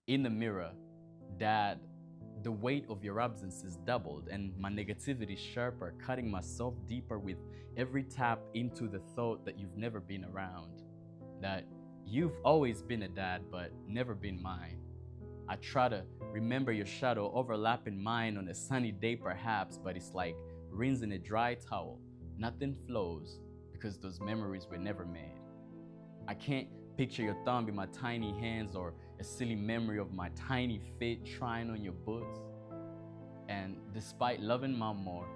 in the mirror that the weight of your absence is doubled and my negativity sharper, cutting myself deeper with every tap into the thought that you've never been around, that you've always been a dad but never been mine. I try to remember your shadow overlapping mine on a sunny day perhaps, but it's like rinsing a dry towel. Nothing flows because those memories were never made. I can't picture your thumb in my tiny hands or a silly memory of my tiny feet trying on your boots. And despite loving mom more,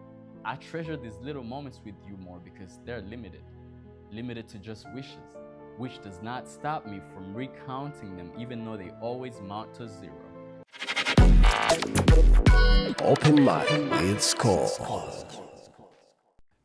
I treasure these little moments with you more because they're limited. Limited to just wishes, which does not stop me from recounting them even though they always mount to zero. Open Mic with SKOL.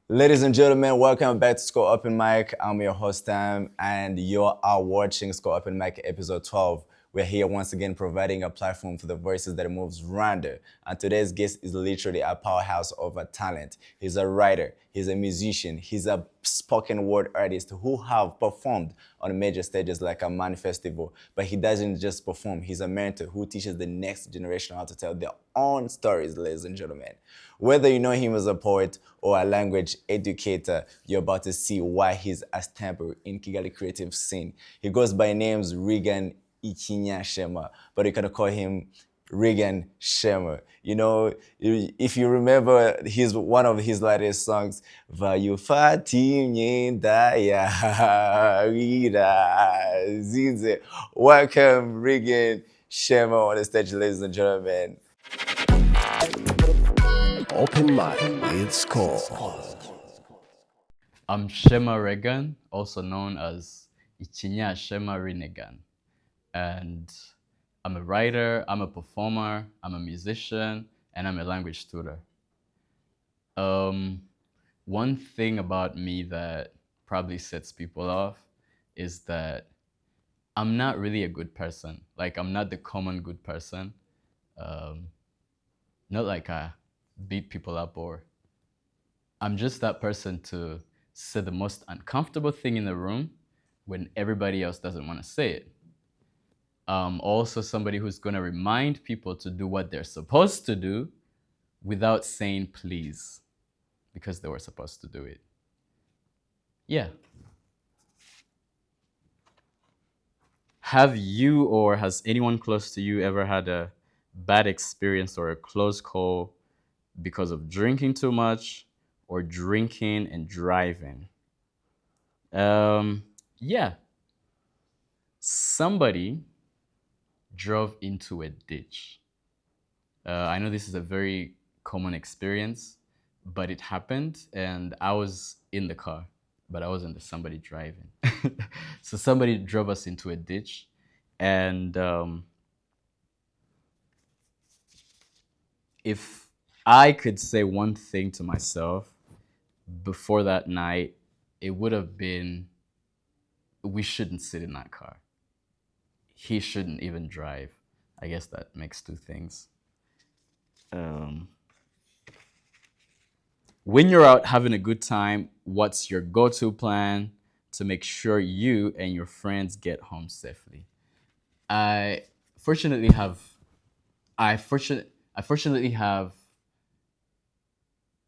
Ladies and gentlemen, welcome back to SKOL Open Mic. I'm your host, Tam, and you are watching SKOL Open Mic episode 12. We're here once again providing a platform for the voices that moves random. And today's guest is literally a powerhouse of a talent. He's a writer, he's a musician, he's a spoken word artist who have performed on major stages like a Man Festival. But he doesn't just perform, he's a mentor who teaches the next generation how to tell their own stories, ladies and gentlemen. Whether you know him as a poet or a language educator, you're about to see why he's a stamper in Kigali creative scene. He goes by names Reagan Ikinyashema, but you can call him Reagan Shema. You know, if you remember one of his latest songs, Vayu Fatim Daya Zinze. Welcome, Reagan Shema on the stage, ladies and gentlemen. Open Mic with SKOL. I'm Shema Reagan, also known as Ikinyashema Rinnegan. And I'm a writer, I'm a performer, I'm a musician, and I'm a language tutor. One thing about me that probably sets people off is that I'm not really a good person. Like, I'm not the common good person. Not like I beat people up, or I'm just that person to say the most uncomfortable thing in the room when everybody else doesn't want to say it. Also somebody who's going to remind people to do what they're supposed to do without saying please because they were supposed to do it. Yeah. Have you or has anyone close to you ever had a bad experience or a close call because of drinking too much or drinking and driving? Yeah. Somebody drove into a ditch. I know this is a very common experience, but it happened and I was in the car, but I wasn't somebody driving. So somebody drove us into a ditch, and if I could say one thing to myself before that night, it would have been, we shouldn't sit in that car. He shouldn't even drive. I guess that makes two things. When you're out having a good time, what's your go-to plan to make sure you and your friends get home safely? I fortunately have I fortunately have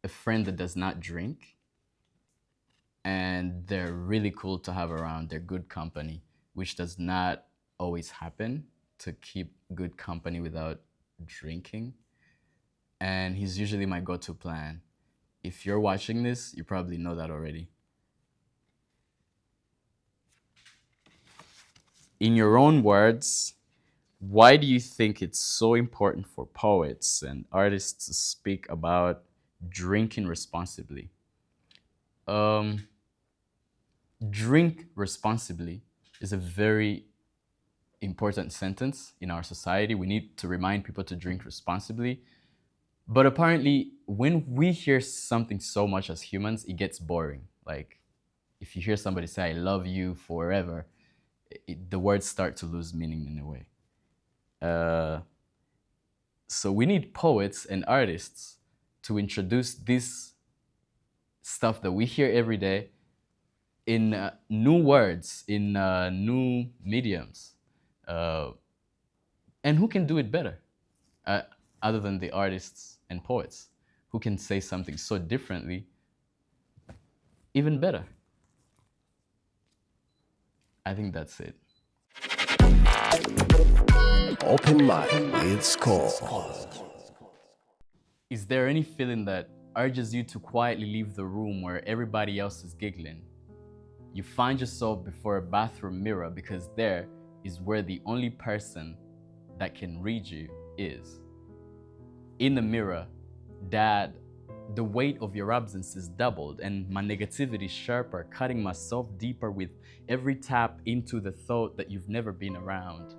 a friend that does not drink, and they're really cool to have around. They're good company, which does not always happen, to keep good company without drinking. And he's usually my go-to plan. If you're watching this, you probably know that already. In your own words, why do you think it's so important for poets and artists to speak about drinking responsibly? Drink responsibly is a very important sentence in our society. We need to remind people to drink responsibly. But apparently, when we hear something so much as humans, it gets boring. Like, if you hear somebody say, I love you forever, the words start to lose meaning in a way. So we need poets and artists to introduce this stuff that we hear every day in new words, in new mediums. And who can do it better? Other than the artists and poets who can say something so differently, even better. I think that's it. Open Mic with SKOL. Is there any feeling that urges you to quietly leave the room where everybody else is giggling? You find yourself before a bathroom mirror because there is where the only person that can read you is. In the mirror, Dad, the weight of your absence is doubled and my negativity sharper, cutting myself deeper with every tap into the thought that you've never been around.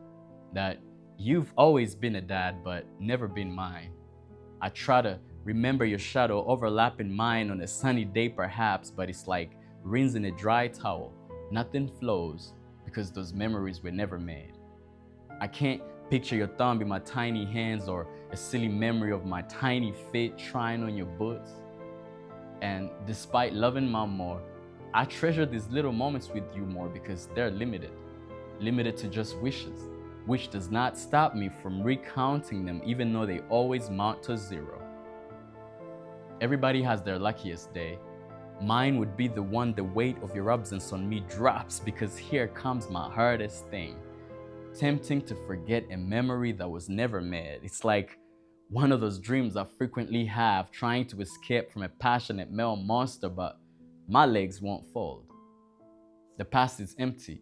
That you've always been a dad, but never been mine. I try to remember your shadow overlapping mine on a sunny day perhaps, but it's like rinsing a dry towel. Nothing flows because those memories were never made. I can't picture your thumb in my tiny hands or a silly memory of my tiny feet trying on your boots. And despite loving mom more, I treasure these little moments with you more because they're limited to just wishes, which does not stop me from recounting them even though they always mount to zero. Everybody has their luckiest day. Mine would be the one the weight of your absence on me drops because here comes my hardest thing. Tempting to forget a memory that was never made. It's like one of those dreams I frequently have, trying to escape from a passionate male monster, but my legs won't fold. The past is empty.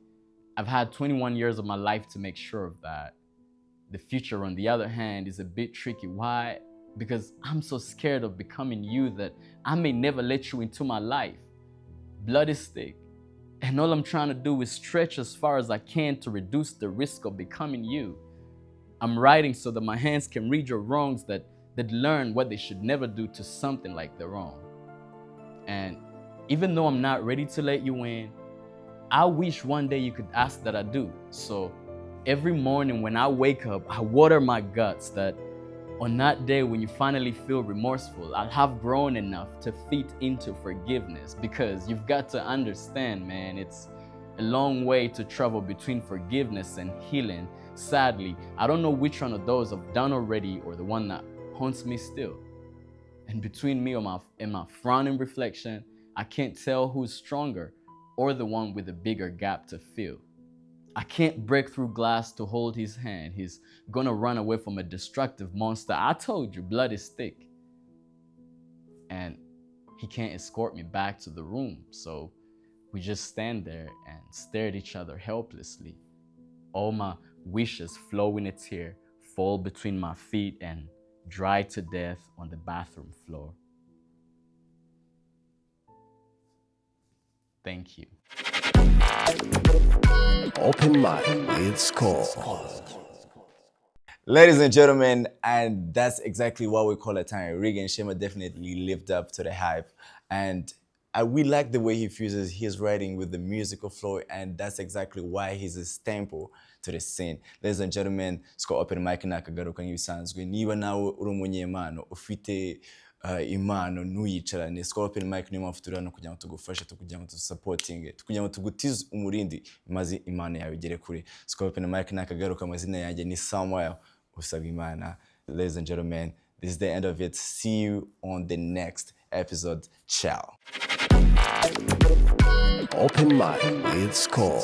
I've had 21 years of my life to make sure of that. The future, on the other hand, is a bit tricky. Why? Because I'm so scared of becoming you that I may never let you into my life. Blood is thick, and all I'm trying to do is stretch as far as I can to reduce the risk of becoming you. I'm writing so that my hands can read your wrongs, that learn what they should never do to something like their own. And even though I'm not ready to let you in, I wish one day you could ask that I do. So every morning when I wake up, I water my guts that on that day when you finally feel remorseful, I'll have grown enough to fit into forgiveness. Because you've got to understand, man, it's a long way to travel between forgiveness and healing. Sadly, I don't know which one of those I've done already or the one that haunts me still. And between me and my frowning reflection, I can't tell who's stronger or the one with a bigger gap to fill. I can't break through glass to hold his hand. He's gonna run away from a destructive monster. I told you, blood is thick. And he can't escort me back to the room. So we just stand there and stare at each other helplessly. All my wishes flow in a tear, fall between my feet and dry to death on the bathroom floor. Thank you. Open Mic with SKOL. Ladies and gentlemen, and that's exactly what we call a time. Reagan Shema definitely lived up to the hype. And we like the way he fuses his writing with the musical flow, and that's exactly why he's a staple to the scene. Ladies and gentlemen, SKOL Open Mic nakagaruka nk'ibisanzwe. Niba nawe uri umunyempano ufite impano ntuyicarane, SKOL Open Mic niyo mpamvu turi hano kugira ngo tugufashe, kugira ngo tugusapotinge, kugira ngo tugutize umurindi maze impano yawe igere kure. SKOL Open Mic nakagaruka, amazina yanjye ni Samuel Usabimana. Ladies and gentlemen, this is the end of it. See you on the next episode. Ciao. Open Mic with SKOL.